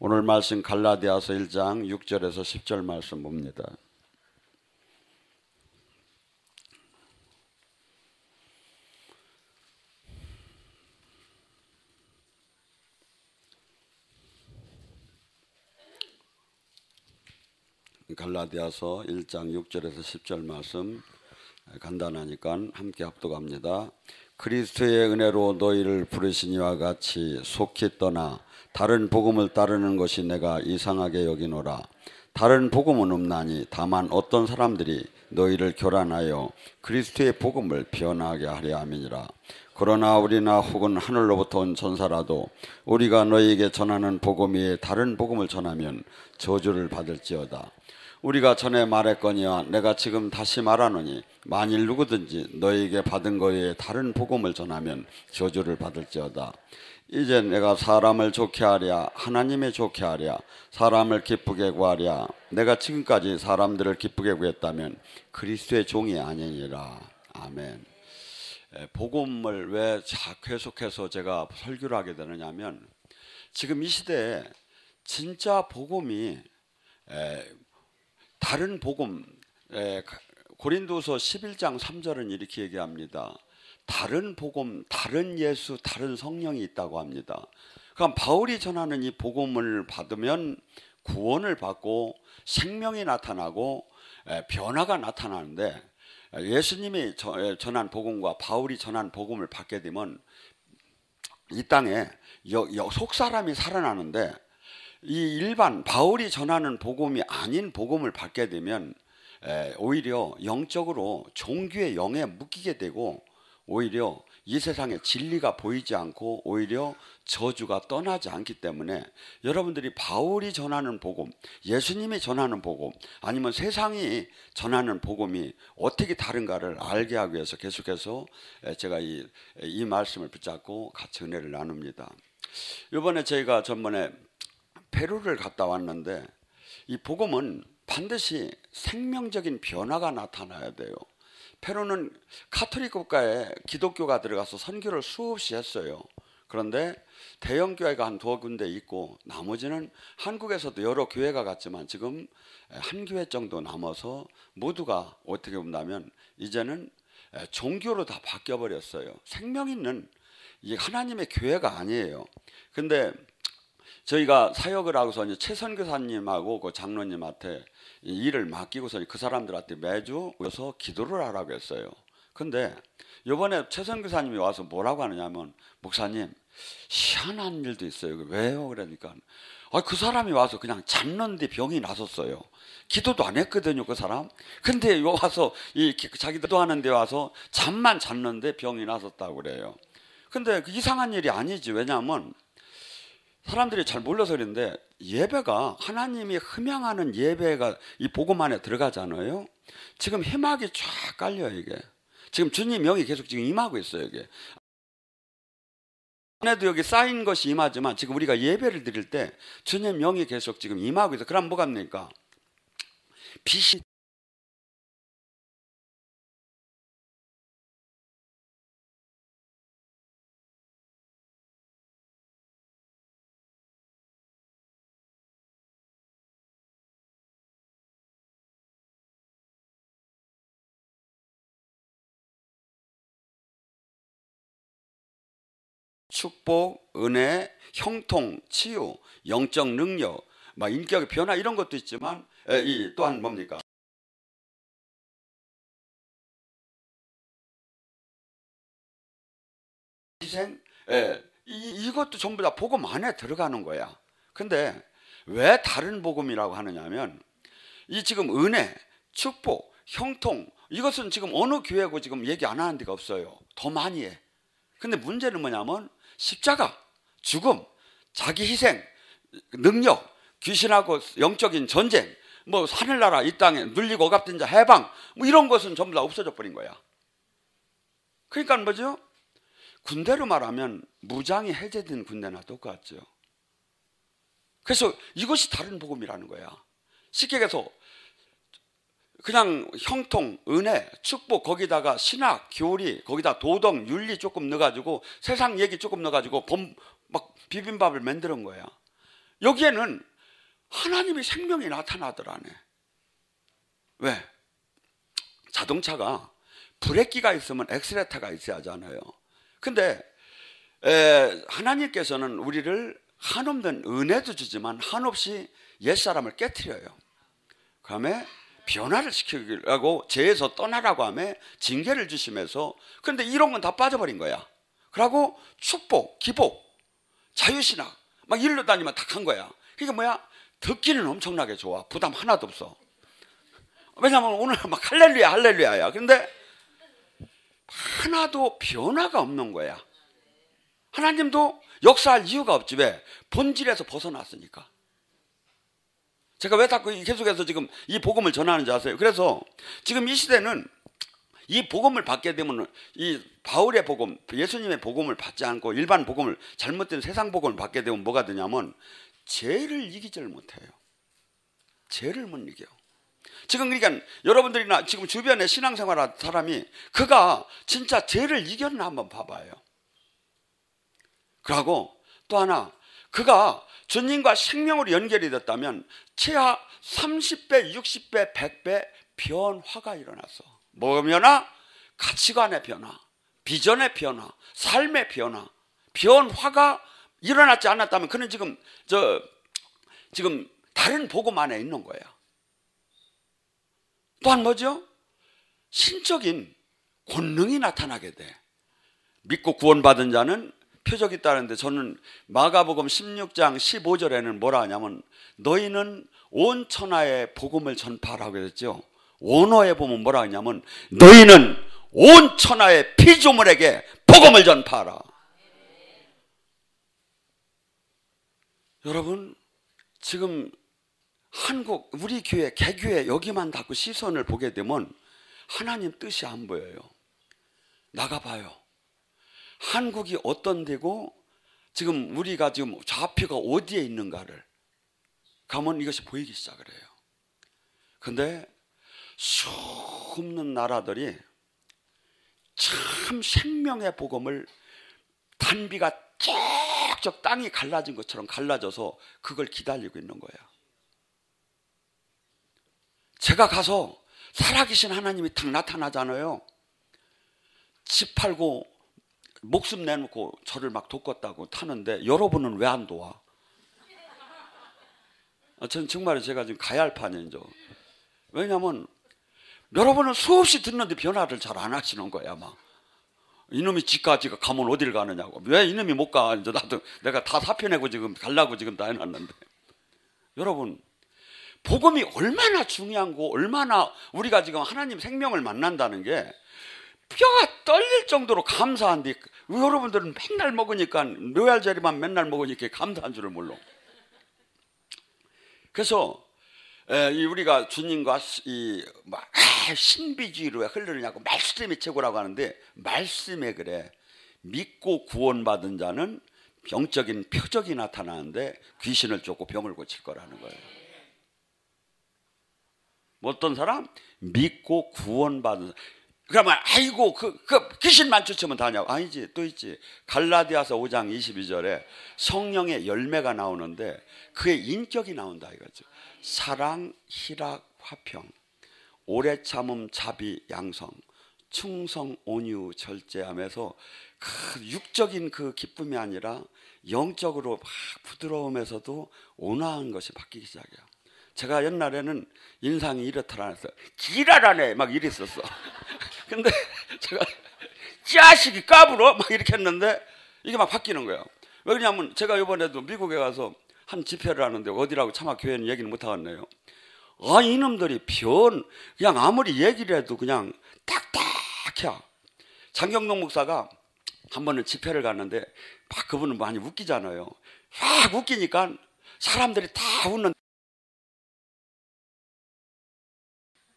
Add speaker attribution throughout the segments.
Speaker 1: 오늘 말씀 갈라디아서 1장 6절에서 10절 말씀 봅니다. 갈라디아서 1장 6절에서 10절 말씀 간단하니까 함께 합독합니다. 그리스도의 은혜로 너희를 부르시니와 같이 속히 떠나 다른 복음을 따르는 것이 내가 이상하게 여기노라. 다른 복음은 없나니 다만 어떤 사람들이 너희를 교란하여 그리스도의 복음을 변하게 하려 함이니라. 그러나 우리나 혹은 하늘로부터 온 전사라도 우리가 너희에게 전하는 복음 외에 다른 복음을 전하면 저주를 받을지어다. 우리가 전에 말했거니와 내가 지금 다시 말하노니 만일 누구든지 너희에게 받은 것에 다른 복음을 전하면 저주를 받을지어다. 이제 내가 사람을 좋게 하랴 하나님의 좋게 하랴 사람을 기쁘게 구하랴. 내가 지금까지 사람들을 기쁘게 구했다면 그리스도의 종이 아니니라. 아멘. 복음을 왜 계속해서 제가 설교를 하게 되느냐면 지금 이 시대에 진짜 복음이 다른 복음, 고린도서 11장 3절은 이렇게 얘기합니다. 다른 복음, 다른 예수, 다른 성령이 있다고 합니다. 그럼 바울이 전하는 이 복음을 받으면 구원을 받고 생명이 나타나고 변화가 나타나는데, 예수님이 전한 복음과 바울이 전한 복음을 받게 되면 이 땅에 속사람이 살아나는데, 이 일반 바울이 전하는 복음이 아닌 복음을 받게 되면 오히려 영적으로 종교의 영에 묶이게 되고, 오히려 이 세상에 진리가 보이지 않고 오히려 저주가 떠나지 않기 때문에 여러분들이 바울이 전하는 복음, 예수님이 전하는 복음, 아니면 세상이 전하는 복음이 어떻게 다른가를 알게 하기 위해서 계속해서 제가 이 말씀을 붙잡고 같이 은혜를 나눕니다. 이번에 저희가 전번에 페루를 갔다 왔는데 이 복음은 반드시 생명적인 변화가 나타나야 돼요. 페루는 카톨릭 국가에 기독교가 들어가서 선교를 수없이 했어요. 그런데 대형 교회가 한 2군데 있고 나머지는 한국에서도 여러 교회가 갔지만 지금 한 교회 정도 남아서 모두가 어떻게 본다면 이제는 종교로 다 바뀌어 버렸어요. 생명 있는 이 하나님의 교회가 아니에요. 근데 저희가 사역을 하고서 이제 최 선교사님하고 그 장로님한테 일을 맡기고서 그 사람들한테 매주 모여서 기도를 하라고 했어요. 근데 이번에 최 선교사님이 와서 뭐라고 하느냐면, 목사님 희한한 일도 있어요. 왜요? 그러니까 그 사람이 와서 그냥 잤는데 병이 났었어요. 기도도 안 했거든요, 그 사람. 근데 와서 자기 기도하는 데 와서 잠만 잤는데 병이 났었다고 그래요. 근데 이상한 일이 아니지. 왜냐하면 사람들이 잘 몰라서 그런데 예배가 하나님이 흠양하는 예배가 이 복음 안에 들어가잖아요. 지금 해막이 쫙 깔려요. 이게 지금 주님 영이 계속 지금 임하고 있어요. 이게 안에도 여기 쌓인 것이 임하지만 지금 우리가 예배를 드릴 때 주님 영이 계속 지금 임하고 있어요. 그럼 뭐가 됩니까? 빛이 축복, 은혜, 형통, 치유, 영적 능력, 인격의 변화 이런 것도 있지만 이 또한 뭡니까? 희생, 이것도 전부 다 복음 안에 들어가는 거야. 근데 왜 다른 복음이라고 하느냐면 이 지금 은혜, 축복, 형통 이것은 지금 어느 교회고 지금 얘기 안 하는 데가 없어요. 더 많이 해. 근데 문제는 뭐냐면 십자가, 죽음, 자기 희생, 능력, 귀신하고 영적인 전쟁, 하늘나라 이 땅에 눌리고 억압된 자 해방 이런 것은 전부 다 없어져 버린 거야. 그러니까 뭐죠? 군대로 말하면 무장이 해제된 군대나 똑같죠. 그래서 이것이 다른 복음이라는 거야. 쉽게 얘기해서 그냥 형통, 은혜, 축복 거기다가 신학, 교리 거기다 도덕, 윤리 조금 넣어가지고 세상 얘기 조금 넣어가지고 막 비빔밥을 만드는 거야. 여기에는 하나님의 생명이 나타나더라네. 왜? 자동차가 브레이크가 있으면 엑셀레터가 있어야 하잖아요. 근데 하나님께서는 우리를 한없는 은혜도 주지만 한없이 옛사람을 깨트려요. 그다음에 변화를 시키려고 죄에서 떠나라고 하며 징계를 주시면서, 그런데 이런 건 다 빠져버린 거야. 그러고 축복, 기복, 자유신학 막 일로 다니면 다 한 거야. 그게 뭐야? 듣기는 엄청나게 좋아. 부담 하나도 없어. 왜냐하면 오늘 막 할렐루야 할렐루야야. 그런데 하나도 변화가 없는 거야. 하나님도 역사할 이유가 없지. 왜? 본질에서 벗어났으니까. 제가 왜 자꾸 계속해서 지금 이 복음을 전하는지 아세요? 그래서 지금 이 시대는 이 복음을 받게 되면, 이 바울의 복음, 예수님의 복음을 받지 않고 일반 복음을, 잘못된 세상 복음을 받게 되면 뭐가 되냐면 죄를 이기지를 못해요. 죄를 못 이겨요. 지금 그러니까 여러분들이나 지금 주변에 신앙생활하는 사람이 그가 진짜 죄를 이겼나 한번 봐봐요. 그리고 또 하나, 그가 주님과 생명으로 연결이 됐다면 최하 30배, 60배, 100배 변화가 일어났어. 뭐가 변화? 가치관의 변화, 비전의 변화, 삶의 변화, 변화가 일어났지 않았다면 그는 지금 다른 복음 안에 있는 거예요. 또한 뭐죠? 신적인 권능이 나타나게 돼. 믿고 구원받은 자는 표적이 있다는데, 저는 마가복음 16장 15절에는 뭐라 하냐면 너희는 온 천하에 복음을 전파하라고 그랬죠. 원어에 보면 뭐라 하냐면 너희는 온 천하의 피조물에게 복음을 전파하라. 여러분, 지금 한국 우리 교회 개교회 여기만 자꾸 시선을 보게 되면 하나님 뜻이 안 보여요. 나가봐요. 한국이 어떤 데고 지금 우리가 지금 좌표가 어디에 있는가를 가면 이것이 보이기 시작을 해요. 근데 수없는 나라들이 참 생명의 복음을 단비가 쩍쩍 땅이 갈라진 것처럼 갈라져서 그걸 기다리고 있는 거야. 제가 가서 살아계신 하나님이 딱 나타나잖아요. 집 팔고 목숨 내놓고 저를 막 돕겠다고 타는데 여러분은 왜 안 도와? 전 정말 제가 지금 가야 할 판이죠. 왜냐하면 여러분은 수없이 듣는데 변화를 잘 안 하시는 거야. 막 이놈이 집까지 가면 어딜 가느냐고. 왜 이놈이 못 가? 이제 나도 내가 다 사표내고 지금 가려고 지금 다 해놨는데. 여러분, 복음이 얼마나 중요한 거, 얼마나 우리가 지금 하나님 생명을 만난다는 게 뼈가 떨릴 정도로 감사한데, 여러분들은 맨날 먹으니까, 로얄젤리만 맨날 먹으니까 감사한 줄을 몰라. 그래서 우리가 주님과 신비주의로 흐르느냐고 말씀이 최고라고 하는데, 말씀에 그래. 믿고 구원받은 자는 병적인 표적이 나타나는데 귀신을 쫓고 병을 고칠 거라는 거예요. 어떤 사람? 믿고 구원받은. 그러면 아이고 그 귀신만 쫓으면 다냐고. 아니지, 또 있지. 갈라디아서 5장 22절에 성령의 열매가 나오는데 그의 인격이 나온다 이거죠. 사랑, 희락, 화평, 오래 참음, 자비, 양성, 충성, 온유, 절제하면서 그 육적인 그 기쁨이 아니라 영적으로 막 부드러움에서도 온화한 것이 바뀌기 시작해요. 제가 옛날에는 인상이 이렇더라 해서 지랄하네 막 이랬었어. 근데 제가 자식이 까불어 막 이렇게 했는데 이게 막 바뀌는 거예요. 왜냐하면 제가 이번에도 미국에 가서 한 집회를 하는데 어디라고 차마 교회는 얘기는 못 하겠네요. 아, 이놈들이 그냥 아무리 얘기를 해도 그냥 딱딱해. 장경동 목사가 한 번은 집회를 갔는데 막 그분은 많이 웃기잖아요. 막 웃기니까 사람들이 다 웃는.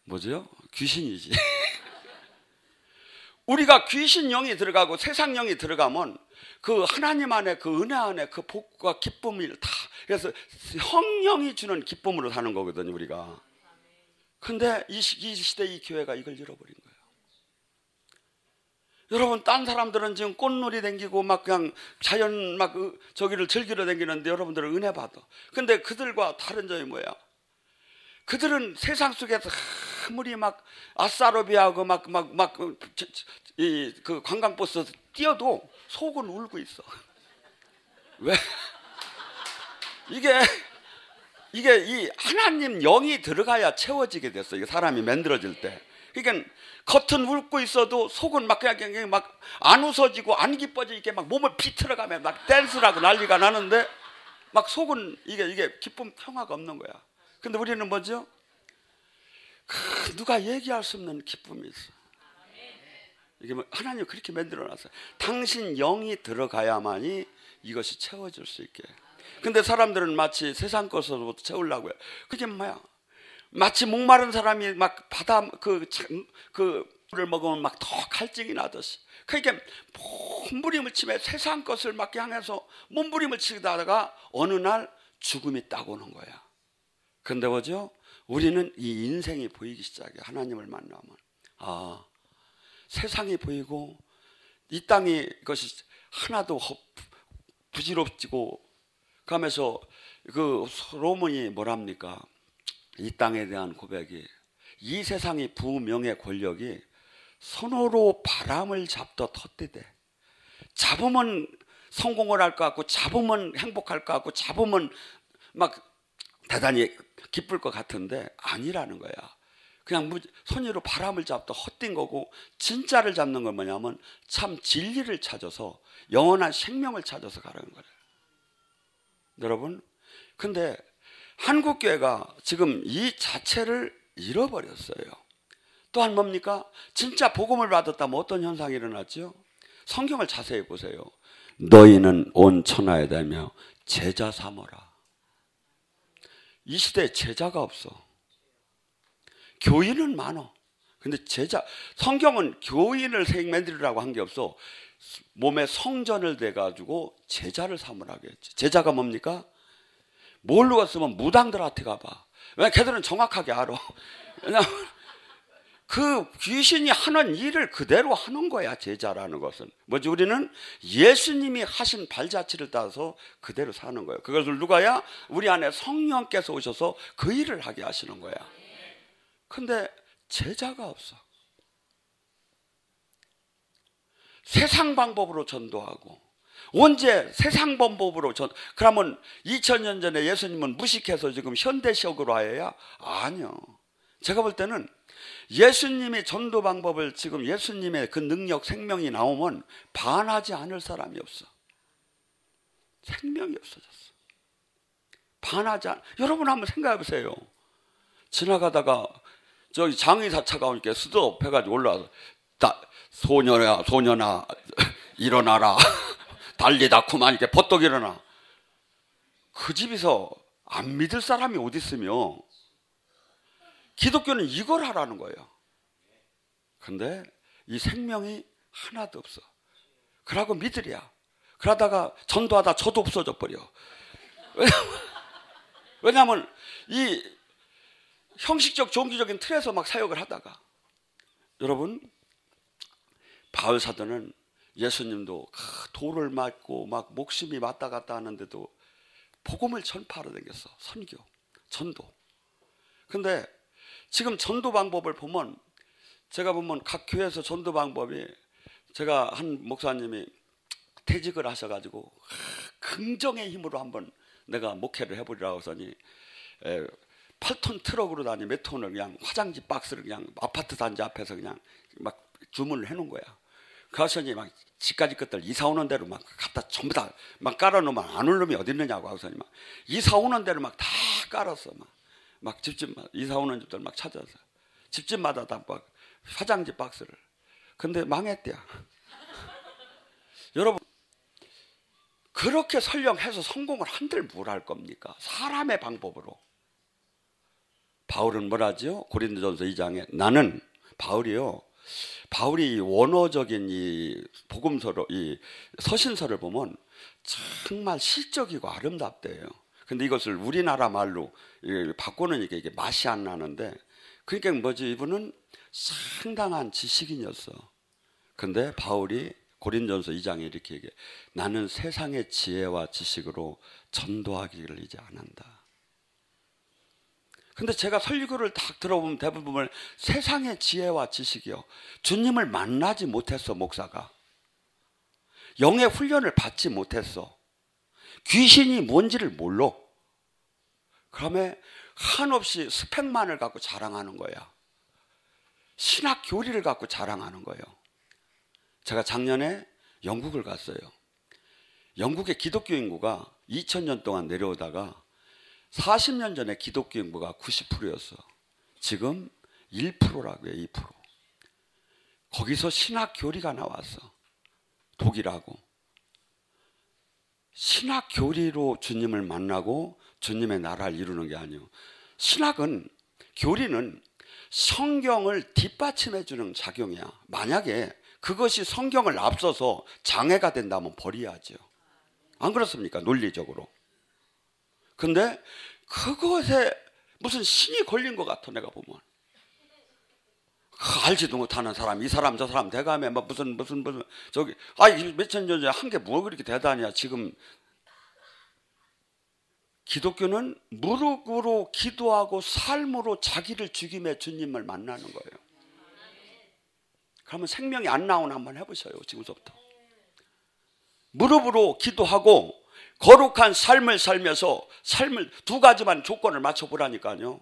Speaker 1: 뭐죠? 귀신이지. 우리가 귀신 영이 들어가고 세상 영이 들어가면 그 하나님 안에 그 은혜 안에 그 복과 기쁨이 다, 그래서 성령이 주는 기쁨으로 사는 거거든요 우리가. 근데 이 시대 이 교회가 이걸 잃어버린 거예요. 여러분, 딴 사람들은 지금 꽃놀이 댕기고 막 그냥 자연 막 저기를 즐기러 댕기는데 여러분들은 은혜 받아. 근데 그들과 다른 점이 뭐야? 그들은 세상 속에서 아무리 막 아싸로비하고 그 관광버스 뛰어도 속은 울고 있어. 왜? 이게 이 하나님 영이 들어가야 채워지게 됐어. 이게 사람이 만들어질 때. 그러니까 겉은 웃고 있어도 속은 막 그냥 막 안 웃어지고 안 기뻐지고 이렇게 막 몸을 비틀어가며 막 댄스라고 난리가 나는데 막 속은 이게 기쁨 평화가 없는 거야. 근데 우리는 뭐죠? 누가 얘기할 수 없는 기쁨이 있어. 이게 뭐 하나님 그렇게 만들어놨어요. 당신 영이 들어가야만이 이것이 채워질 수 있게. 근데 사람들은 마치 세상 것으로부터 채우려고 해요. 그게 뭐야? 마치 목마른 사람이 막 바다 물을 먹으면 막 더 갈증이 나듯이. 그러니까 몸부림을 치며 세상 것을 막 향해서 몸부림을 치다가 어느 날 죽음이 딱 오는 거야. 근데 뭐죠? 우리는 이 인생이 보이기 시작해. 하나님을 만나면 세상이 보이고 이 땅이 것이 하나도 부질없지고 그러면서 그 로몬이 뭐랍니까? 이 땅에 대한 고백이 이 세상의 부명의 권력이 손으로 바람을 잡듯 헛되대. 잡으면 성공을 할 것 같고 잡으면 행복할 것 같고 잡으면 막 대단히 기쁠 것 같은데 아니라는 거야. 그냥 손으로 바람을 잡듯 헛된 거고 진짜를 잡는 건 뭐냐면 참 진리를 찾아서 영원한 생명을 찾아서 가라는 거예요. 여러분, 근데 한국교회가 지금 이 자체를 잃어버렸어요. 또한 뭡니까? 진짜 복음을 받았다면 어떤 현상이 일어났죠? 성경을 자세히 보세요. 너희는 온 천하에 다니며 제자 삼어라. 이 시대에 제자가 없어. 교인은 많어. 근데 성경은 교인을 만들으라고 한 게 없어. 몸에 성전을 대가지고 제자를 삼으라고 했지. 제자가 뭡니까? 뭘로 갔으면 무당들한테 가봐. 왜? 걔들은 정확하게 알아. 왜냐하면 그 귀신이 하는 일을 그대로 하는 거야. 제자라는 것은 뭐지? 우리는 예수님이 하신 발자취를 따라서 그대로 사는 거예요. 그것을 누가야? 우리 안에 성령께서 오셔서 그 일을 하게 하시는 거야. 근데 제자가 없어. 세상 방법으로 전도하고 언제 세상 방법으로 그러면 2000년 전에 예수님은 무식해서 지금 현대식으로 하여야? 아니요. 제가 볼 때는 예수님의 전도 방법을 지금 예수님의 그 능력 생명이 나오면 반하지 않을 사람이 없어. 생명이 없어졌어. 반하지 않. 여러분 한번 생각해 보세요. 지나가다가 저기 장의사차가 오니까 스톱 해가지고 올라와서 소년아 일어나라. 달리다 쿠만 이렇게 버떡 일어나. 그 집에서 안 믿을 사람이 어디 있으며 기독교는 이걸 하라는 거예요. 근데 이 생명이 하나도 없어. 그러고 믿으랴. 그러다가 전도하다 저도 없어져 버려. 왜냐하면 이 형식적 종교적인 틀에서 막 사역을 하다가 여러분 바울 사도는 예수님도 돌을 맞고 막 목숨이 왔다 갔다 하는데도 복음을 전파하러 다녔어. 선교, 전도. 근데 지금 전도 방법을 보면 제가 보면 각 교회에서 전도 방법이 제가 한 목사님이 퇴직을 하셔가지고 긍정의 힘으로 한번 내가 목회를 해보리라고 하더니 8톤 트럭으로 다니 몇 톤을 그냥 화장지 박스를 그냥 아파트 단지 앞에서 그냥 막 주문을 해놓은 거야. 그러더니 막 집까지 것들 이사 오는 대로 막 갖다 전부 다 막 깔아놓으면 안 올 놈이 어디 있느냐고 하더니 막 이사 오는 대로 막 다 깔았어. 막 집집마다 이사 오는 집들 막 찾아서 집집마다 다 막 화장지 박스를. 근데 망했대요. 여러분 그렇게 설령해서 성공을 한들 뭘 할 겁니까? 사람의 방법으로. 바울은 뭐라죠? 고린도전서 2장에 나는 바울이 원어적인 이 복음서로 이 서신서를 보면 정말 시적이고 아름답대요. 근데 이것을 우리나라 말로 바꾸니까 이게 맛이 안 나는데 그러니까 뭐지? 이분은 상당한 지식인이었어. 근데 바울이 고린도전서 2장에 이렇게 얘기해. 나는 세상의 지혜와 지식으로 전도하기를 이제 안 한다. 근데 제가 설교를 딱 들어보면 대부분 세상의 지혜와 지식이요. 주님을 만나지 못했어, 목사가. 영의 훈련을 받지 못했어. 귀신이 뭔지를 몰라. 그러면 한없이 스펙만을 갖고 자랑하는 거야. 신학 교리를 갖고 자랑하는 거예요. 제가 작년에 영국을 갔어요. 영국의 기독교 인구가 2000년 동안 내려오다가 40년 전에 기독교 인구가 90%였어. 지금 1%라고 해요. 2%. 거기서 신학 교리가 나왔어. 독일하고. 신학 교리로 주님을 만나고 주님의 나라를 이루는 게 아니에요. 신학은, 교리는 성경을 뒷받침해 주는 작용이야. 만약에 그것이 성경을 앞서서 장애가 된다면 버려야죠. 안 그렇습니까? 논리적으로. 근데 그것에 무슨 신이 걸린 것 같아, 내가 보면. 알지도 못하는 사람, 이 사람 저 사람 대감에 뭐 무슨 저기 몇천 년 전에 한 게 뭐 그렇게 대단이야. 지금 기독교는 무릎으로 기도하고 삶으로 자기를 죽임에 주님을 만나는 거예요. 그러면 생명이 안 나오나 한번 해보셔요. 지금부터 무릎으로 기도하고 거룩한 삶을 살면서 삶을 두 가지만 조건을 맞춰보라니까요.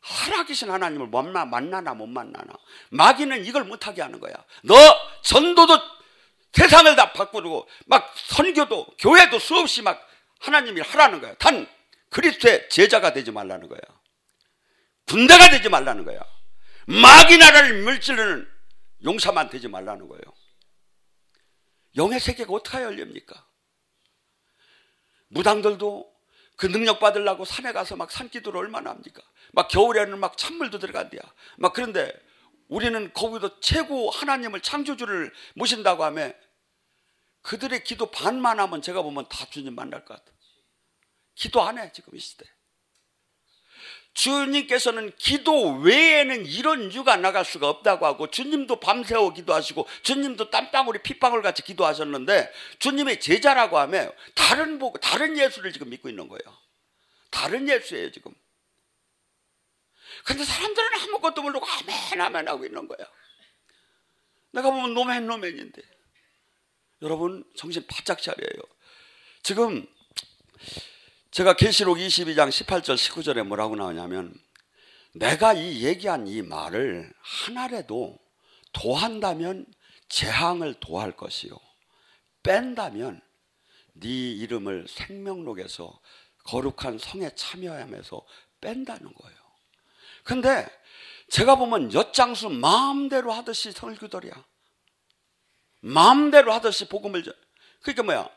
Speaker 1: 살아계신 하나님을 만나나 못 만나나. 마귀는 이걸 못하게 하는 거야. 너 전도도 세상을 다 바꾸고 막 선교도 교회도 수없이 막 하나님이 하라는 거야. 단 그리스도의 제자가 되지 말라는 거야. 군대가 되지 말라는 거야. 마귀 나라를 물질르는 용사만 되지 말라는 거예요. 영의 세계가 어떻게 열립니까? 무당들도 그 능력 받으려고 산에 가서 막 산기도를 얼마나 합니까? 막 겨울에는 막 찬물도 들어간대야. 막 그런데 우리는 거기도 최고 하나님을 창조주를 모신다고 하면 그들의 기도 반만 하면 제가 보면 다 주님 만날 것 같아. 기도 안 해, 지금 이 시대. 주님께서는 기도 외에는 이런 이유가 나갈 수가 없다고 하고, 주님도 밤새워 기도하시고 주님도 땀방울이 핏방울 같이 기도하셨는데, 주님의 제자라고 하면 다른 예수를 지금 믿고 있는 거예요. 다른 예수예요 지금. 근데 사람들은 아무것도 모르고 아멘 아멘 하고 있는 거야. 내가 보면 노맨인데. 여러분 정신 바짝 차려요. 지금 제가 계시록 22장 18절 19절에 뭐라고 나오냐면, 내가 이 얘기한 이 말을 하나라도 도한다면 재앙을 도할 것이요, 뺀다면 네 이름을 생명록에서 거룩한 성에 참여하면서 뺀다는 거예요. 근데 제가 보면 엿장수 마음대로 하듯이 설교들이야. 마음대로 하듯이 복음을. 그러니까 뭐야,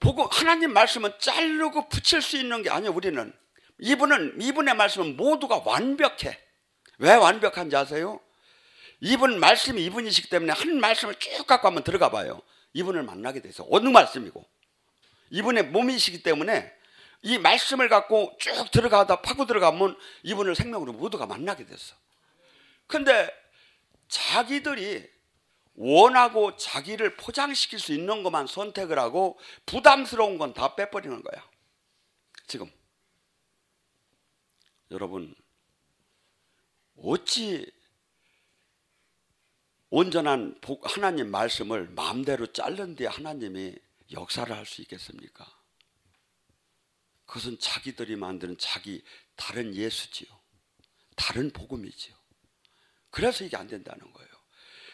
Speaker 1: 복음, 하나님 말씀은 자르고 붙일 수 있는 게 아니에요. 우리는 이분의 말씀은 모두가 완벽해. 왜 완벽한지 아세요? 이분 말씀이 이분이시기 때문에 한 말씀을 쭉 갖고 한번 들어가 봐요. 이분을 만나게 돼서 어느 말씀이고 이분의 몸이시기 때문에 이 말씀을 갖고 쭉 들어가다 파고 들어가면 이분을 생명으로 모두가 만나게 됐어. 근데 자기들이 원하고 자기를 포장시킬 수 있는 것만 선택을 하고 부담스러운 건 다 빼버리는 거야. 지금 여러분, 어찌 온전한 하나님 말씀을 마음대로 자른 뒤에 하나님이 역사를 할 수 있겠습니까? 그것은 자기들이 만드는 자기 다른 예수지요. 다른 복음이지요. 그래서 이게 안 된다는 거예요.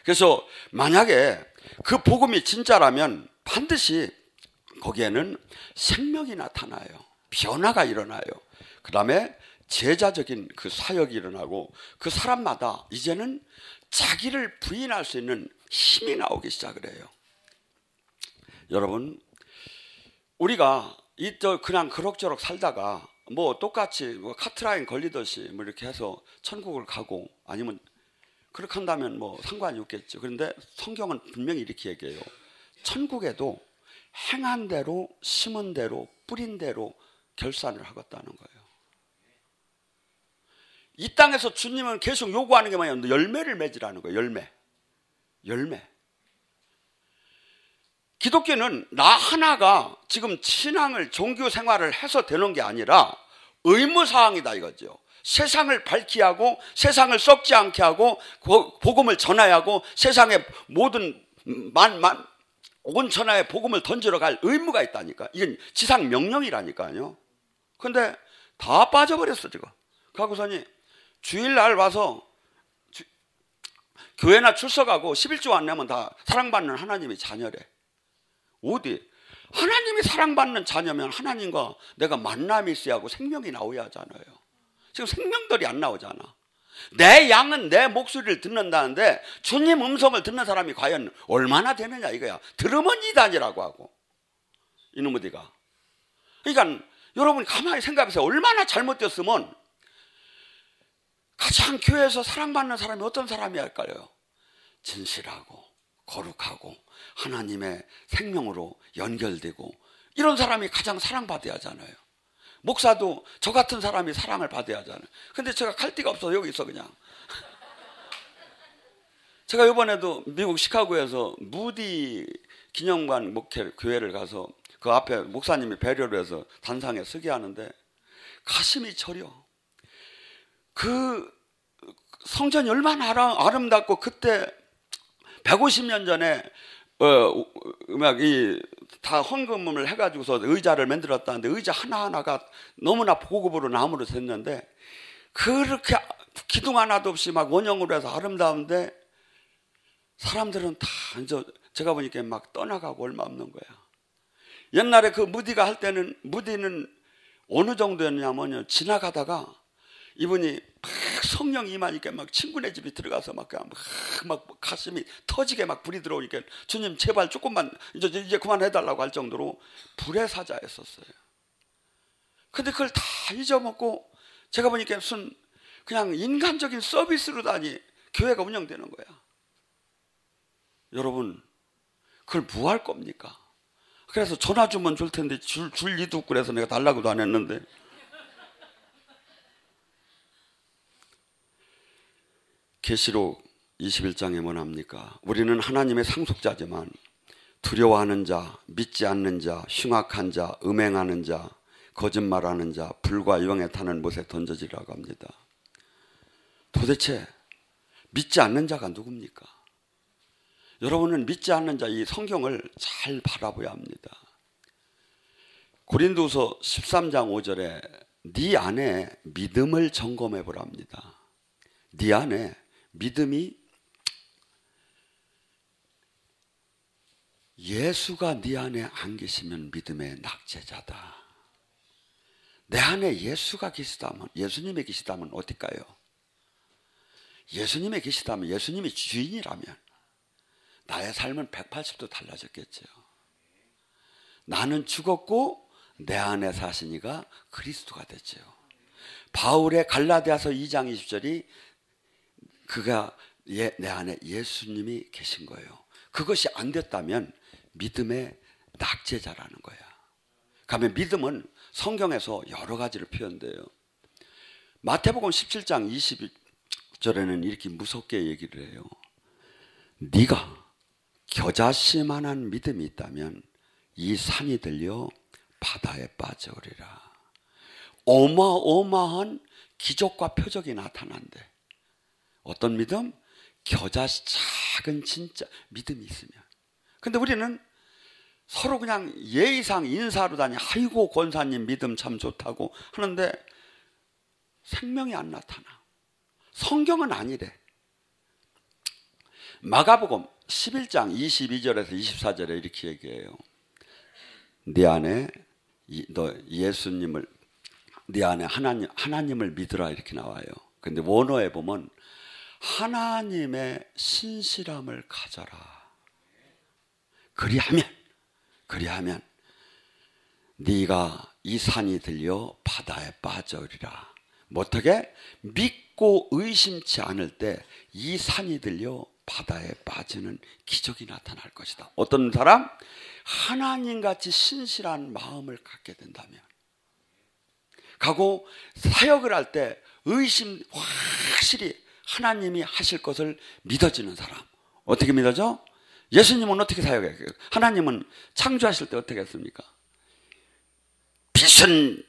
Speaker 1: 그래서 만약에 그 복음이 진짜라면 반드시 거기에는 생명이 나타나요. 변화가 일어나요. 그 다음에 제자적인 그 사역이 일어나고, 그 사람마다 이제는 자기를 부인할 수 있는 힘이 나오기 시작을 해요. 여러분, 우리가 그냥 그럭저럭 살다가 뭐 똑같이 뭐 카트라인 걸리듯이 뭐 이렇게 해서 천국을 가고, 아니면 그렇게 한다면 뭐 상관이 없겠죠. 그런데 성경은 분명히 이렇게 얘기해요. 천국에도 행한 대로, 심은 대로, 뿌린 대로 결산을 하겠다는 거예요. 이 땅에서 주님은 계속 요구하는 게 뭐냐면 열매를 맺으라는 거예요. 열매. 열매. 기독교는 나 하나가 지금 신앙을 종교 생활을 해서 되는 게 아니라 의무사항이다 이거죠. 세상을 밝게 하고 세상을 썩지 않게 하고 복음을 전해야 하고 세상의 모든 온 천하에 복음을 던지러 갈 의무가 있다니까. 이건 지상 명령이라니까요. 근데 다 빠져버렸어 지금. 가고서니 주일날 와서 교회나 출석하고 11조 안 내면 다 사랑받는 하나님의 자녀래. 어디? 하나님이 사랑받는 자녀면 하나님과 내가 만남이 있어야 하고 생명이 나오야 하잖아요. 지금 생명들이 안 나오잖아. 내 양은 내 목소리를 듣는다는데 주님 음성을 듣는 사람이 과연 얼마나 되느냐 이거야. 들으면 이단이라고 하고. 이놈 어디가. 그러니까 여러분이 가만히 생각해보세요. 얼마나 잘못됐으면 가장 교회에서 사랑받는 사람이 어떤 사람이 할까요? 진실하고 거룩하고 하나님의 생명으로 연결되고 이런 사람이 가장 사랑받아야 하잖아요. 목사도 저 같은 사람이 사랑을 받아야 하잖아요. 근데 제가 갈 데가 없어. 여기 있어 그냥. 제가 이번에도 미국 시카고에서 무디 기념관 목회 교회를 가서 그 앞에 목사님이 배려를 해서 단상에 서게 하는데 가슴이 저려. 그 성전이 얼마나 아름답고 그때 150년 전에 다 헌금을 해가지고서 의자를 만들었다는데 의자 하나하나가 너무나 고급으로 나무로 샜는데 그렇게 기둥 하나도 없이 막 원형으로 해서 아름다운데 사람들은 다 이제 제가 보니까 막 떠나가고 얼마 없는 거야. 옛날에 그 무디가 할 때는 무디는 어느 정도였냐면요. 지나가다가 이분이 막 성령이 임하니까 막 친구네 집에 들어가서 막 가슴이 터지게 막 불이 들어오니까 주님 제발 조금만 이제 그만해달라고 할 정도로 불의 사자였었어요. 근데 그걸 다 잊어먹고 제가 보니까 무슨 그냥 인간적인 서비스로다니 교회가 운영되는 거야. 여러분 그걸 뭐 할 겁니까? 그래서 전화 주면 줄 텐데 줄 리도 없고 그래서 내가 달라고도 안 했는데 계시록 21장에 뭐 합니까? 우리는 하나님의 상속자지만 두려워하는 자, 믿지 않는 자, 흉악한 자, 음행하는 자, 거짓말하는 자, 불과 유황에 타는 못에 던져지라고 합니다. 도대체 믿지 않는 자가 누굽니까? 여러분은 믿지 않는 자 이 성경을 잘 바라봐야 합니다. 고린도서 13장 5절에 네 안에 믿음을 점검해 보라 합니다. 네 안에 믿음이 예수가 네 안에 안 계시면 믿음의 낙제자다. 내 안에 예수가 계시다면 예수님이 계시다면 어떨까요? 예수님이 계시다면 예수님이 주인이라면 나의 삶은 180도 달라졌겠죠. 나는 죽었고 내 안에 사시니가 그리스도가 됐죠. 바울의 갈라디아서 2장 20절이 그가 내 안에 예수님이 계신 거예요. 그것이 안 됐다면 믿음의 낙제자라는 거야. 그러면 믿음은 성경에서 여러 가지로 표현돼요. 마태복음 17장 22절에는 이렇게 무섭게 얘기를 해요. 네가 겨자씨만한 믿음이 있다면 이 산이 들려 바다에 빠져오리라. 어마어마한 기적과 표적이 나타난대. 어떤 믿음? 겨자씨 작은 진짜 믿음이 있으면. 근데 우리는 서로 그냥 예의상 인사로 다니 아이고 권사님 믿음 참 좋다고 하는데 생명이 안 나타나. 성경은 아니래. 마가복음 11장 22절에서 24절에 이렇게 얘기해요. 네 안에 너 예수님을 네 안에 하나님을 믿으라 이렇게 나와요. 근데 원어에 보면 하나님의 신실함을 가져라. 그리하면 네가 이 산이 들려 바다에 빠져오리라. 어떻게? 믿고 의심치 않을 때 이 산이 들려 바다에 빠지는 기적이 나타날 것이다. 어떤 사람? 하나님같이 신실한 마음을 갖게 된다면 가고 사역을 할 때 의심 확실히 하나님이 하실 것을 믿어지는 사람. 어떻게 믿어져? 예수님은 어떻게 사역해요? 하나님은 창조하실 때 어떻게 했습니까? 빛은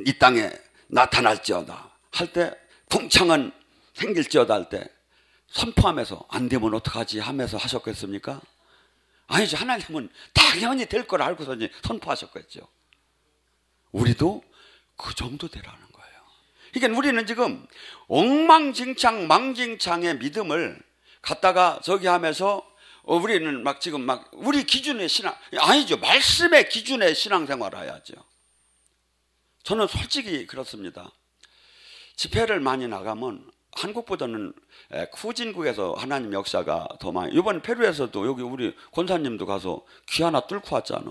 Speaker 1: 이 땅에 나타날지어다 할 때, 풍창은 생길지어다 할 때 선포하면서 안 되면 어떡하지 하면서 하셨겠습니까? 아니죠. 하나님은 당연히 될 걸 알고서 선포하셨겠죠. 우리도 그 정도 되라는 거예요. 그러니까 우리는 지금 엉망진창 망진창의 믿음을 갖다가 저기 하면서 우리는 막 지금 막 우리 기준의 신앙, 아니죠. 말씀의 기준의 신앙생활 해야죠. 저는 솔직히 그렇습니다. 집회를 많이 나가면 한국보다는 후진국에서 하나님 역사가 더 많이, 이번 페루에서도 여기 우리 권사님도 가서 귀 하나 뚫고 왔잖아.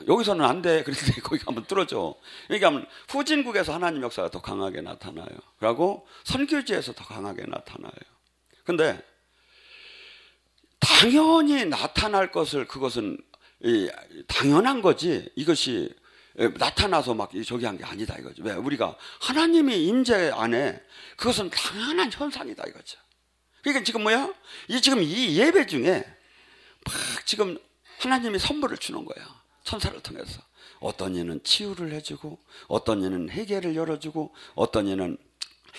Speaker 1: 여기서는 안 돼. 그런데 거기 가면 뚫어줘. 그러니까 후진국에서 하나님 역사가 더 강하게 나타나요. 그리고 선교지에서 더 강하게 나타나요. 근데 당연히 나타날 것을, 그것은 당연한 거지, 이것이 나타나서 막 저기 한 게 아니다 이거죠. 왜? 우리가 하나님이 임재 안에, 그것은 당연한 현상이다 이거죠. 그러니까 지금 뭐야? 지금 이 예배 중에 막 지금 하나님이 선물을 주는 거야. 천사를 통해서. 어떤 이는 치유를 해주고, 어떤 이는 회개를 열어주고, 어떤 이는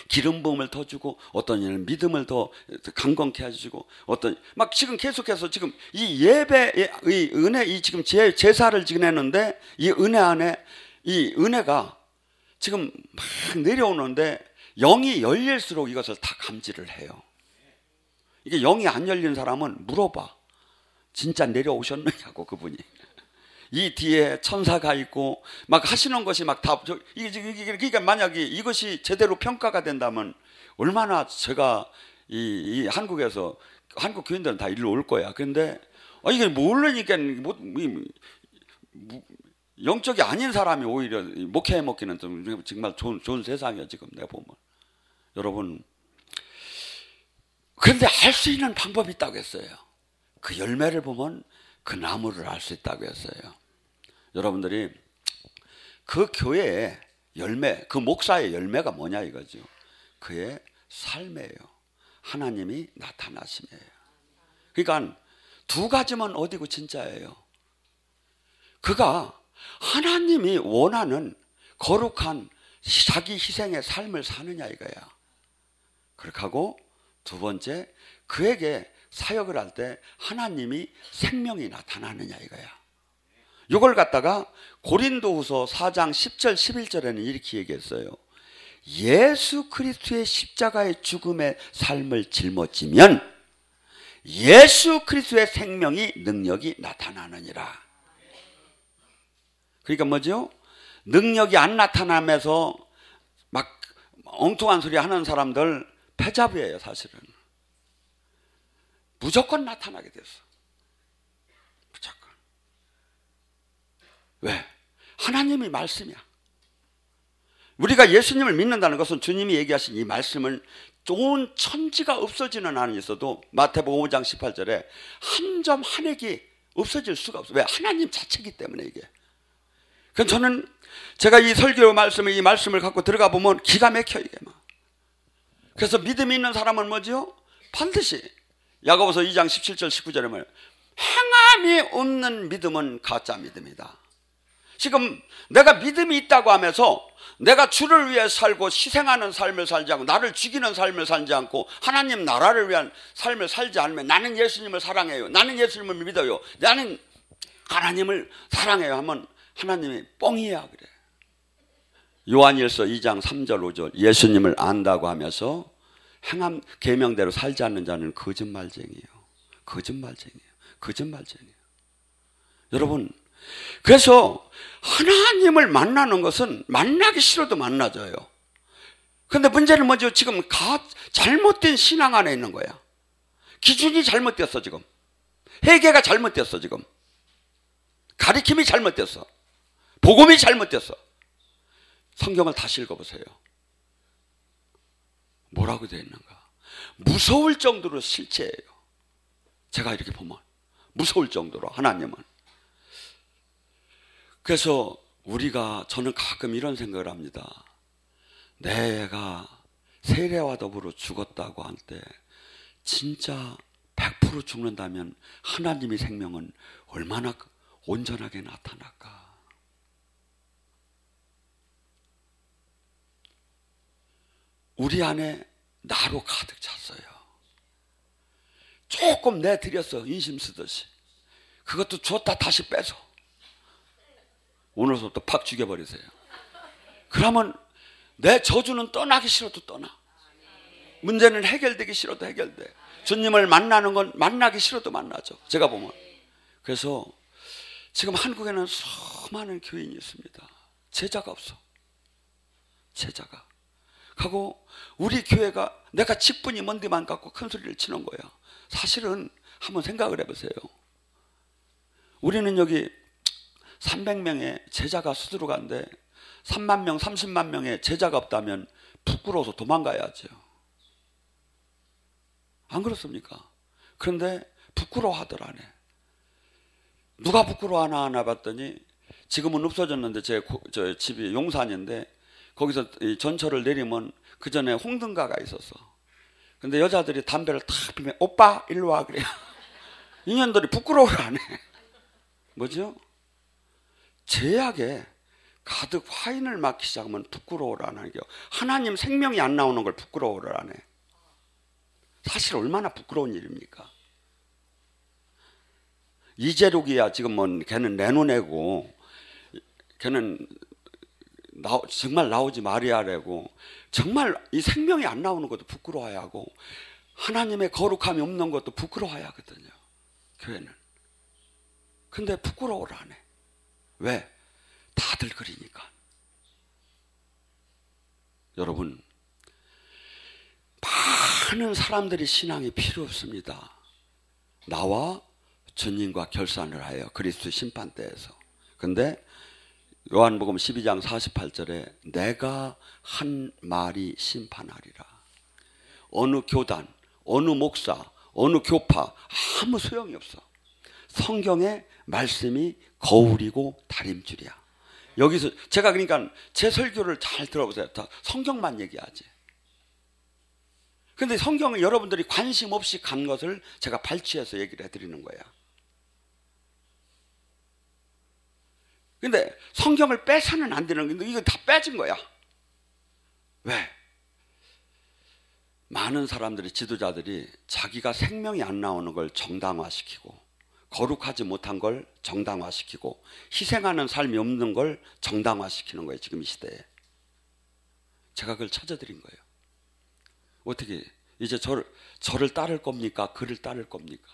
Speaker 1: 기름 부음을 더 주고, 어떤 이는 믿음을 더 강건케 해주고, 어떤 막 지금 계속해서 지금 이 예배의 은혜, 이 지금 제사를 지내는데 이 은혜 안에 이 은혜가 지금 막 내려오는데 영이 열릴수록 이것을 다 감지를 해요. 이게 영이 안 열린 사람은 물어봐. 진짜 내려오셨느냐고, 그분이. 이 뒤에 천사가 있고 막 하시는 것이 막 다, 그러니까 만약에 이것이 제대로 평가가 된다면 얼마나 제가 이 한국에서, 한국 교인들은 다 일로 올 거야. 그런데 이게 모르니까 영적이 아닌 사람이 오히려 목회해 먹기는 좀 정말 좋은 세상이야 지금 내가 보면. 여러분, 그런데 알 수 있는 방법이 있다고 했어요. 그 열매를 보면 그 나무를 알 수 있다고 했어요. 여러분들이 그 교회의 열매, 그 목사의 열매가 뭐냐 이거죠. 그의 삶이에요. 하나님이 나타나심이에요. 그러니까 두 가지만 어디고 진짜예요. 그가 하나님이 원하는 거룩한 자기 희생의 삶을 사느냐 이거야. 그렇게 하고 두 번째, 그에게 사역을 할 때 하나님이 생명이 나타나느냐 이거야. 이걸 갖다가 고린도후서 4장 10절 11절에는 이렇게 얘기했어요. 예수 그리스도의 십자가의 죽음의 삶을 짊어지면 예수 그리스도의 생명이 능력이 나타나느니라. 그러니까 뭐죠? 능력이 안 나타나면서 막 엉뚱한 소리 하는 사람들 패자부예요 사실은. 무조건 나타나게 됐어. 무조건. 왜? 하나님이 말씀이야. 우리가 예수님을 믿는다는 것은 주님이 얘기하신 이 말씀을 온 천지가 없어지는 한이 있어도 마태복음 5장 18절에 한 점 한 획이 없어질 수가 없어. 왜? 하나님 자체이기 때문에 이게. 그럼 저는 제가 이 설교 말씀을, 이 말씀을 갖고 들어가 보면 기가 막혀 이게 막. 그래서 믿음이 있는 사람은 뭐지요? 반드시 야고보서 2장 17절 19절에 말, 행함이 없는 믿음은 가짜 믿음이다. 지금 내가 믿음이 있다고 하면서 내가 주를 위해 살고 희생하는 삶을 살지 않고 나를 죽이는 삶을 살지 않고 하나님 나라를 위한 삶을 살지 않으면 나는 예수님을 사랑해요, 나는 예수님을 믿어요, 나는 하나님을 사랑해요 하면 하나님이 뻥이야 그래. 요한일서 2장 3절 5절 예수님을 안다고 하면서 행함 계명대로 살지 않는 자는 거짓말쟁이에요. 거짓말쟁이에요. 거짓말쟁이에요. 여러분, 그래서 하나님을 만나는 것은 만나기 싫어도 만나져요. 그런데 문제는 뭐죠? 지금 잘못된 신앙 안에 있는 거야. 기준이 잘못됐어 지금. 회개가 잘못됐어 지금. 가리킴이 잘못됐어. 복음이 잘못됐어. 성경을 다시 읽어보세요. 뭐라고 되어 있는가? 무서울 정도로 실체예요. 제가 이렇게 보면 무서울 정도로 하나님은. 그래서 저는 가끔 이런 생각을 합니다. 내가 세례와 더불어 죽었다고 할 때 진짜 100% 죽는다면 하나님의 생명은 얼마나 온전하게 나타날까? 우리 안에 나로 가득 찼어요. 조금 내드렸어, 인심 쓰듯이. 그것도 줬다 다시 빼서 오늘부터 팍 죽여버리세요. 그러면 내 저주는 떠나기 싫어도 떠나. 문제는 해결되기 싫어도 해결돼. 주님을 만나는 건 만나기 싫어도 만나죠, 제가 보면. 그래서 지금 한국에는 수많은 교인이 있습니다. 제자가 없어. 제자가. 하고 우리 교회가 내가 직분이 뭔데만 갖고 큰 소리를 치는 거야. 사실은 한번 생각을 해보세요. 우리는 여기 300명의 제자가 수두룩 한데 3만 명, 30만 명의 제자가 없다면 부끄러워서 도망가야죠. 안 그렇습니까? 그런데 부끄러워하더라네. 누가 부끄러워하나 하나 봤더니 지금은 없어졌는데 제 집이 용산인데 거기서 전철을 내리면 그 전에 홍등가가 있었어. 근데 여자들이 담배를 탁 피면 오빠 일로 와 그래요. 인연들이 부끄러워를 안 해. 뭐죠? 제약에 가득 와인을 마시기 시작하면 부끄러워를 안 하는 게 하나님 생명이 안 나오는 걸 부끄러워를 안 해. 사실 얼마나 부끄러운 일입니까? 이재록이야 지금 뭐 걔는 내놓내고 걔는 정말 나오지 말아야라고 정말 이 생명이 안 나오는 것도 부끄러워야 하고 하나님의 거룩함이 없는 것도 부끄러워야 하거든요. 교회는. 근데 부끄러워를 안 해. 왜? 다들 그러니까. 여러분, 많은 사람들이 신앙이 필요 없습니다. 나와 주님과 결산을 하여 그리스도 심판대에서. 근데 요한복음 12장 48절에 내가 한 말이 심판하리라. 어느 교단, 어느 목사, 어느 교파 아무 소용이 없어. 성경의 말씀이 거울이고 다림줄이야. 여기서 제가 그러니까 제 설교를 잘 들어보세요. 다 성경만 얘기하지. 근데 성경을 여러분들이 관심 없이 간 것을 제가 발췌해서 얘기를 해드리는 거야. 근데 성경을 빼서는 안 되는 건데 이거 다 빼진 거야. 왜? 많은 사람들이, 지도자들이 자기가 생명이 안 나오는 걸 정당화시키고 거룩하지 못한 걸 정당화시키고 희생하는 삶이 없는 걸 정당화시키는 거예요. 지금 이 시대에. 제가 그걸 찾아드린 거예요. 어떻게 이제 저를 따를 겁니까? 그를 따를 겁니까?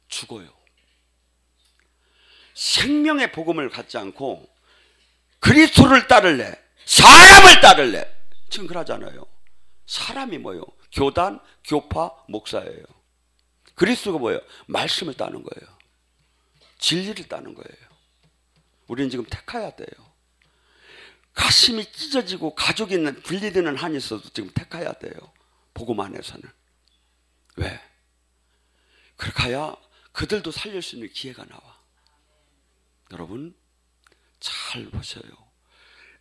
Speaker 1: 죽어요. 생명의 복음을 갖지 않고 그리스도를 따를래, 사람을 따를래. 지금 그러잖아요. 사람이 뭐예요? 교단, 교파, 목사예요. 그리스도가 뭐예요? 말씀을 따는 거예요. 진리를 따는 거예요. 우리는 지금 택해야 돼요. 가슴이 찢어지고 가족이 분리되는 한이 있어도 지금 택해야 돼요. 복음 안에서는. 왜? 그렇게 해야 그들도 살릴 수 있는 기회가 나와. 여러분 잘 보세요.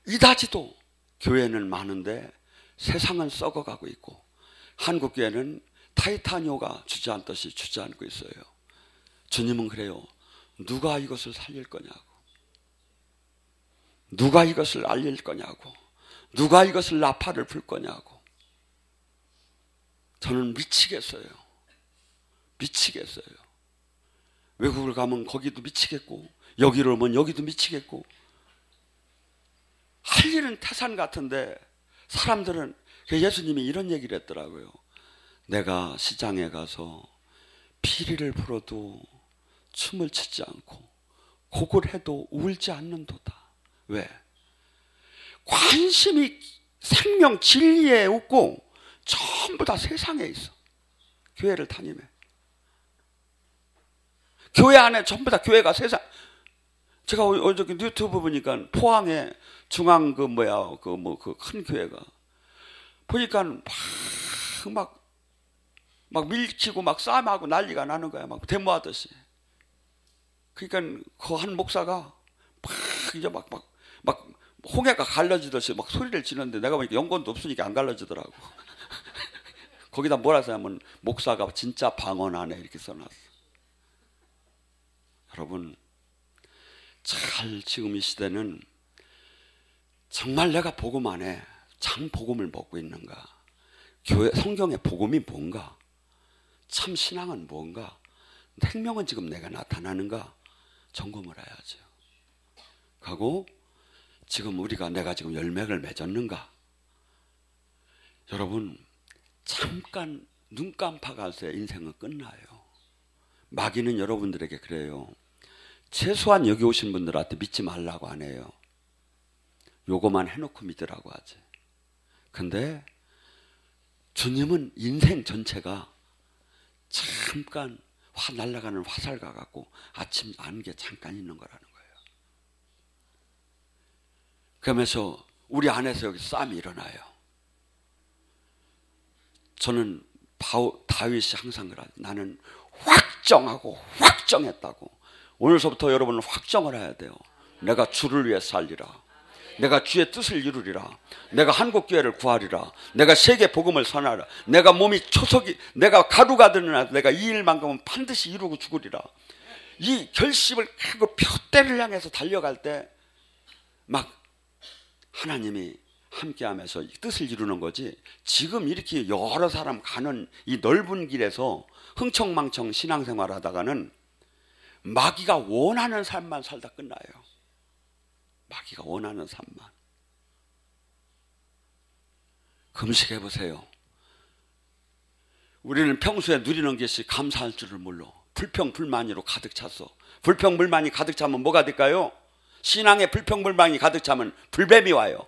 Speaker 1: 이다지도 교회는 많은데 세상은 썩어가고 있고 한국 교회는 타이타니오가 주저앉듯이 주저앉고 있어요. 주님은 그래요. 누가 이것을 살릴 거냐고, 누가 이것을 알릴 거냐고, 누가 이것을 나팔을 불 거냐고. 저는 미치겠어요. 미치겠어요. 외국을 가면 거기도 미치겠고 여기로 오면 여기도 미치겠고. 할 일은 태산 같은데 사람들은, 예수님이 이런 얘기를 했더라고요. 내가 시장에 가서 피리를 불어도 춤을 추지 않고 곡을 해도 울지 않는도다. 왜? 관심이 생명 진리에 없고 전부 다 세상에 있어. 교회를 다니며 교회 안에 전부 다 교회가 세상. 제가 어저께 유튜브 보니까 포항에 중앙 그 큰 교회가 보니까 막 밀치고 막 싸움하고 난리가 나는 거야. 막 데모하듯이. 그러니까 그 한 목사가 이제 막 홍해가 갈라지듯이 막 소리를 지르는데 내가 보니까 연건도 없으니까 안 갈라지더라고. 거기다 뭐라 써냐면 목사가 진짜 방언하네 이렇게 써놨어. 여러분, 잘 지금 이 시대는 정말 내가 복음 안에 참 복음을 먹고 있는가? 교회 성경의 복음이 뭔가? 참 신앙은 뭔가? 생명은 지금 내가 나타나는가? 점검을 해야죠. 하고 지금 내가 지금 열매를 맺었는가? 여러분, 잠깐 눈 깜빡할 새 인생은 끝나요. 마귀는 여러분들에게 그래요. 최소한 여기 오신 분들한테 믿지 말라고 안 해요. 요거만 해놓고 믿으라고 하지. 근데 주님은 인생 전체가 잠깐 날아가는 화살과 같고 아침 안개 잠깐 있는 거라는 거예요. 그러면서 우리 안에서 여기 싸움이 일어나요. 저는 다윗이 항상 그래. 나는 확정하고 확정했다고. 오늘서부터 여러분은 확정을 해야 돼요. 내가 주를 위해 살리라. 내가 주의 뜻을 이루리라. 내가 한국교회를 구하리라. 내가 세계 복음을 선하라. 내가 몸이 초석이 내가 가루가 되느라 내가 이 일만큼은 반드시 이루고 죽으리라. 이 결심을 하고 표대를 향해서 달려갈 때 막 하나님이 함께하면서 뜻을 이루는 거지. 지금 이렇게 여러 사람 가는 이 넓은 길에서 흥청망청 신앙생활 하다가는 마귀가 원하는 삶만 살다 끝나요. 마귀가 원하는 삶만. 금식해 보세요. 우리는 평소에 누리는 것이 감사할 줄을 몰라. 불평불만으로 가득 찼어. 불평불만이 가득 차면 뭐가 될까요? 신앙에 불평불만이 가득 차면 불뱀이 와요.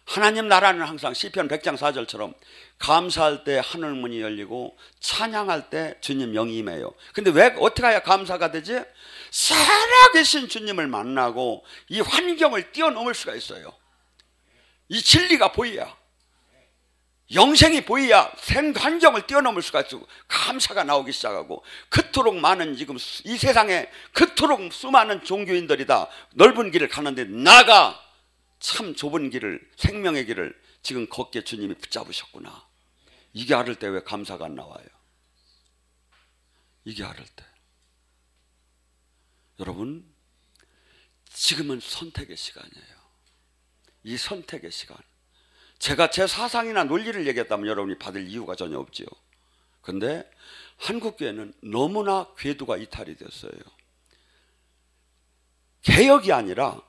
Speaker 1: 하나님 나라는 항상 시편 100장 4절처럼 감사할 때 하늘문이 열리고 찬양할 때 주님 영이 임해요. 근데 왜 어떻게 해야 감사가 되지? 살아계신 주님을 만나고 이 환경을 뛰어넘을 수가 있어요. 이 진리가 보여야, 영생이 보여야 생환경을 뛰어넘을 수가 있고 감사가 나오기 시작하고, 그토록 많은 지금 이 세상에 그토록 수많은 종교인들이 다 넓은 길을 가는데 나가 참 좁은 길을, 생명의 길을 지금 걷게 주님이 붙잡으셨구나. 이게 알을 때 왜 감사가 안 나와요? 이게 알을 때. 여러분, 지금은 선택의 시간이에요. 이 선택의 시간. 제가 제 사상이나 논리를 얘기했다면 여러분이 받을 이유가 전혀 없지요. 그런데 한국교회는 너무나 궤도가 이탈이 됐어요. 개혁이 아니라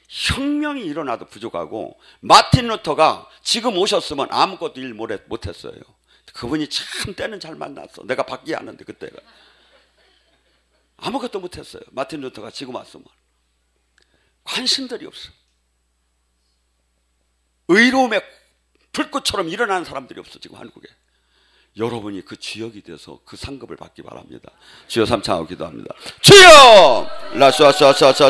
Speaker 1: 혁명이 일어나도 부족하고, 마틴 루터가 지금 오셨으면 아무것도 일 못했어요. 그분이 참 때는 잘 만났어. 내가 받기 하는데 그때가 아무것도 못했어요. 마틴 루터가 지금 왔으면. 관심들이 없어. 의로움의 불꽃처럼 일어나는 사람들이 없어 지금 한국에. 여러분이 그 주역이 돼서 그 상급을 받기 바랍니다. 주여 삼창하고 기도합니다. 주여! 라샤샤샤샤